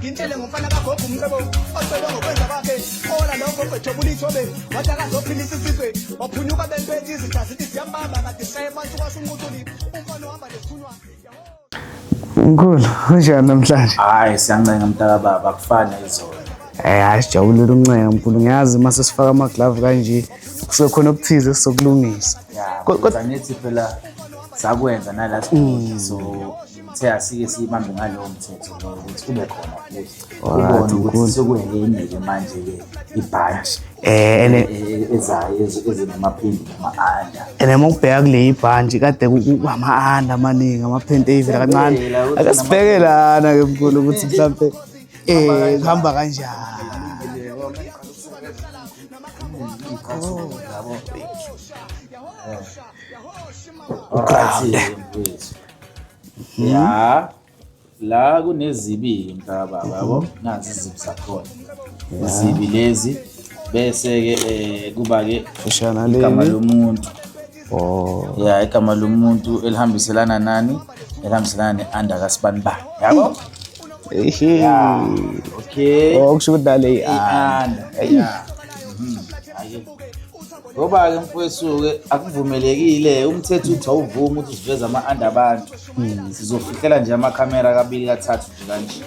ngintshele ngomfana kagogo umcebo ocela ngokwenza bakhe ola lokho bejobula ithobe wathi akazophilisa isizwe waphunyuka bempethe izitha zithi siyambamba kade sayebantu kwasunqutuli umfana ohamba nethunywa Unkulu kanjani namhlanje? Hayi siyancenga mntaka baba kufana izolo. Hayi sijabulile ukuncenga mkhulu ngiyazi mase sifaka ama glove kanje kusuke khona okuthize sokulungisa. Kodwa nethi phela sakwenza nala sikhona so uthe asike sibambe ngalowo mthetho lo ukuthi kube khona futhi ubone ukuthi sekuyini ke manje ke ibhanji ezayo ezinamaphindi nama-anda ene mawubheka kule ibhanji kade ama-anda amaningi amaphenti eyivela kancane akasibheke lana ke mkhulu ukuthi mhlampe kuhamba kanjani. Ya la kunezibi mntaka baba yabo nazi izibi zakhona izibi lezi bese ke kuba ke igama lomuntu igama lomuntu elihambiselana nani elihambiselana ne-anda kaSibanibani yabo okay kusho ukuthi nale i-anda ngoba ke mfowethu-ke akuvumelekile umthetho uthi awuvumi ukuthi siveze ama-anda abantu sizofihlela nje amakhamera kabili kathathu nje kanje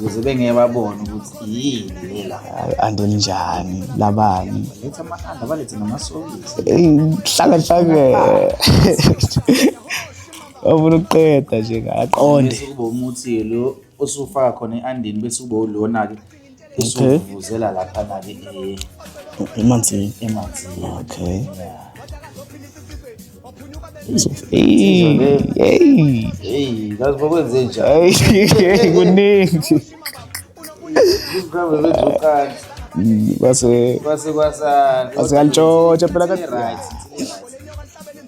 ukuze bengeke babone ukuthi yini lela ande njani labani letha ama-anda balethe namasokisi hlaka awufuna ukuqeda nje ngaqonde bese kuba umuthi lo osufaka khona e-andini bese kuba ulona-ke usuvuzela laphana-ke emanzini. Okay. Hey, that's what we're saying. Hey, kuningi. Base kantshotsha phela kade. Right.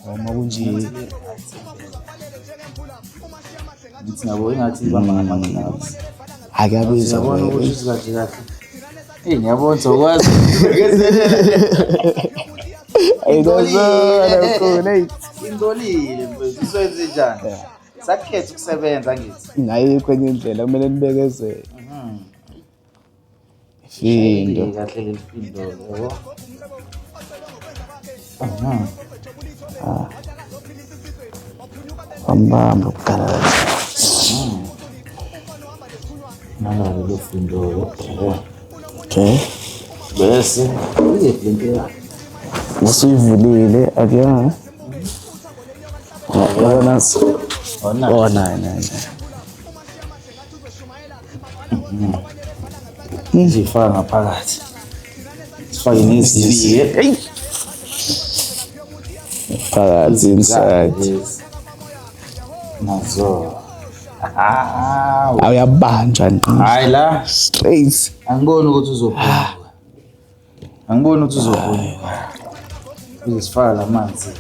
Uma kunje. Ngithi ngabo engathi bamba ngama-gloves. Akabiza Yabona ukuthi kahle kahle. Ngiyabona sokwazi. Indolile mfethu isenze njani? Sakhetha ukusebenza ngithi. Ayikho enye indlela kumele nibekezele. Ifindo. Kahle lefindo yabo. Bamba ukukala. Nalo lefindo. Okay. Bese uyephinda. Usuyivulile akuyona. Yabona nine. Sifaka ngaphakathi. Sifake nezibiye. Phakathi inside. Nazo. Awuyabanjwa nqi. Hayi la Straight. angiboni ukuthi uzophuka. Angiboni ukuthi uzophuka. Uzifaka lamanzi.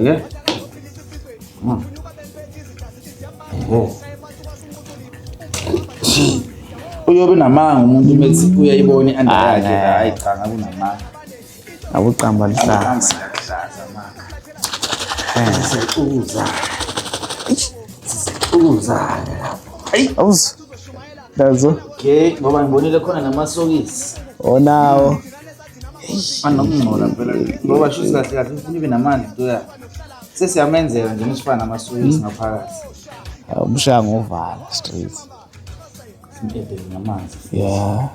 Yeah. Uyobe namanga umuntu methi uyayibona i-anda yakhe hayi cha ngakunamanga. Akuqamba lihlaza. Uza. Hey, Awuzi. Dazo. okay, ngoba ngibonile khona namasokisi. Onawo. Anokungcola phela. Ngoba shuthi kahle kahle ufuna ibe namandla into yakhe. Sesiyamenzela nje usifana namasokisi ngaphakathi. Umshaya ngovala straight. Simpede namanzi. Yeah.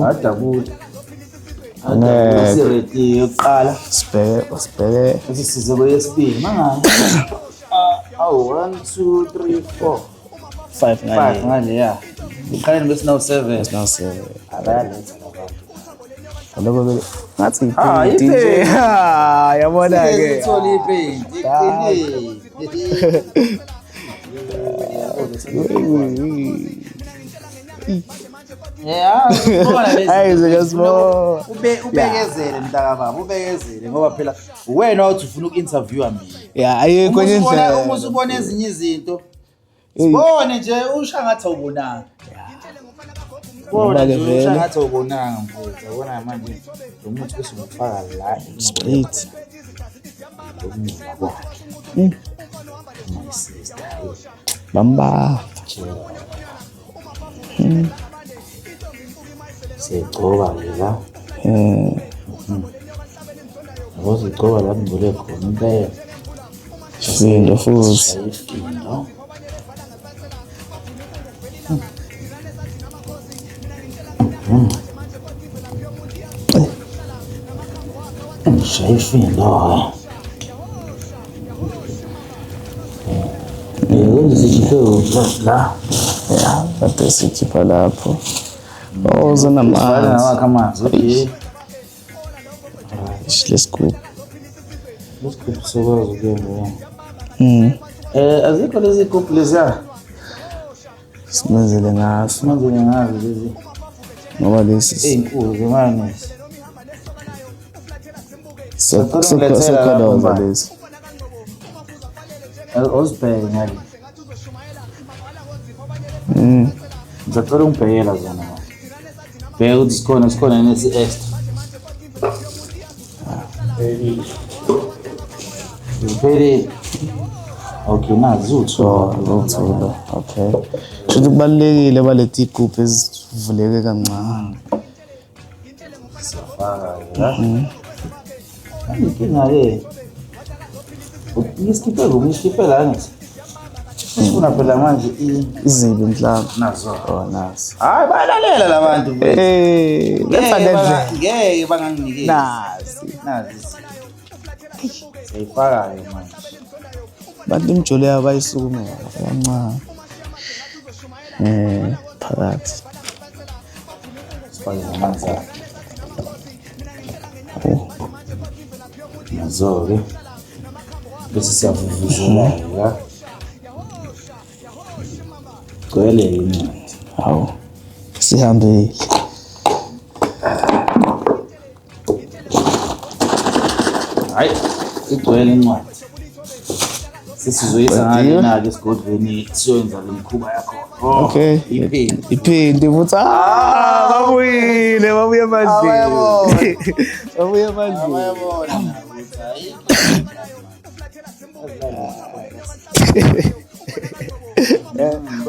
Adabula. Ne. Sireti yokuqala. Sibheke. Bese size kweyesibili mangani. 1 2 3 4 5 ngale. 5 ngale ya. Iqaleni bese now 7. Now 7. Abayaletha Lokho bele ngathi ipaint. DJ. Yabona ke. Sithola ipaint. Yeah, ubekezele mntaka baba ubekezele ngoba phela wena wathi ufuna uku-interviewa mina. Yeah, ayikho enye indlela. Uma usubona ezinye izinto sibone nje usha ngathi awubonanga. Bona Ngoba-ke nje usho vele ngathi awubonanga mfowethu, yabona manje lo muthi bese ungafaka la straight. ngomuva kwakhe. Mm. My sister, Bamba. siyagcoba-ke la. Yabo sigcoba la kungcole khona impela. Ifindo futhi. Shayifindo. Shayifindo. Kwenze sikhiphe la. Ya, kade sikhipha lapho. Oh, Fana zanamanzi. nawakho amanzi. Okay. Lescoop. Isigubhu sokwazi ukuyenza. Azikho lezi gubhu leziya. Simenzele ngaso Simenzele ngazo lezi. ngoba lesi Ey'nkulu manje. sokholoza lesi. Ozibheke ngale. Ngicela ungibhekela zona. Bheka ukuthi sikhona nesi extra. Ziphelile. Okay, nazi So, uthola. okay. Futhi kubalulekile baleti igubhu ezivuleke kancane. Siyafaka la. Inkinga-ke ngisikhipe la ngithi sifuna phela manje Izibi mhlawumbe. nazo. Oh, nazi. Hayi bayalalela la bantu. Ngeke banganginikezi. Nazi. Siyifaka-ke manje. Bantu imjolo yabo bayisukumela kancane. Phakathi. Sifake amanzi nazo-ke bese siyavuvuzela la. Gcwele incwadi. Hawu. Sihambile. Hayi igcwele incwadi. Sesizoyisa ngale esigodlweni siyoyenza le mikhuba yakho. Okay. Iphindi futhi babuyile babuye emandleni. Babuye emandleni. Bayabona ukuthi hayi.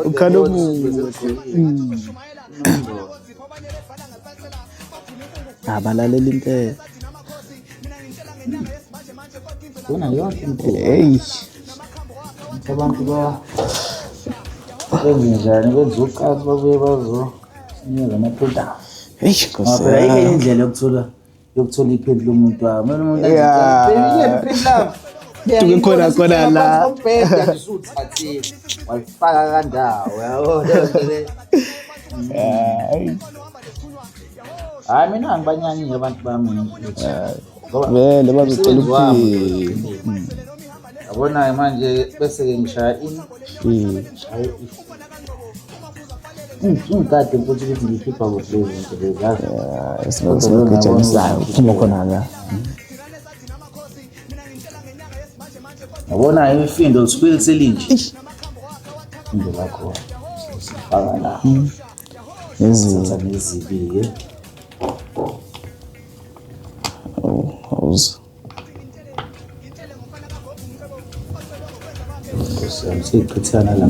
Ukhala omuhle. Abalalela impela. Wena yonke into Hey. abantu benze njani benze uqathi babuye bazonikeza ama-printout. Hey, Ngoba phela ayikho enye indlela yokuthola iphedi lomuntu wami. Mina umuntu khona la. usuthathile walifaka kandawo yabona. Hayi mina angibanyanyile abantu bami Vele bazocela ukuphila. yabona manje bese-ke ngishaya ungikade futhi ukuthi ngikhipha kuphi lezi zinto lezi yazi. Esibagejanisayo uphuma khona la. Yabona imifindo lisibili selinje. Ifindo lakho sifaka la. Senza nezibi-ke. Awuzi. Siyichithana la.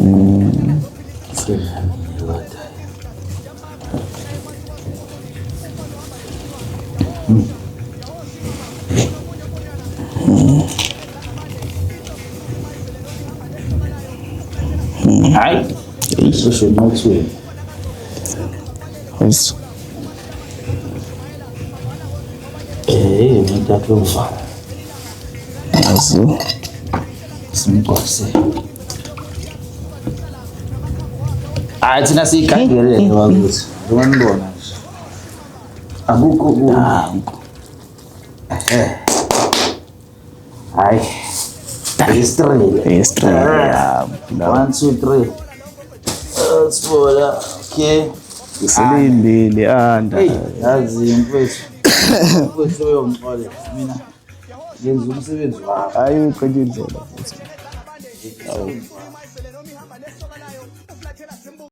Hayi. Isho nothweni. Awuzi. Umuntu aklova. Azu. Simgwase. Hayi thina siyikhangelele wakuthi. Ngibona nje. Akukho kunanku. Hayi. Estrela. 1 2 3. Sibona. Okay. Iselindile anda. Hey, yazi mfethu. Mfethu uyongixolela mina. Ngenza umsebenzi wami. Ayikho nje indlela futhi.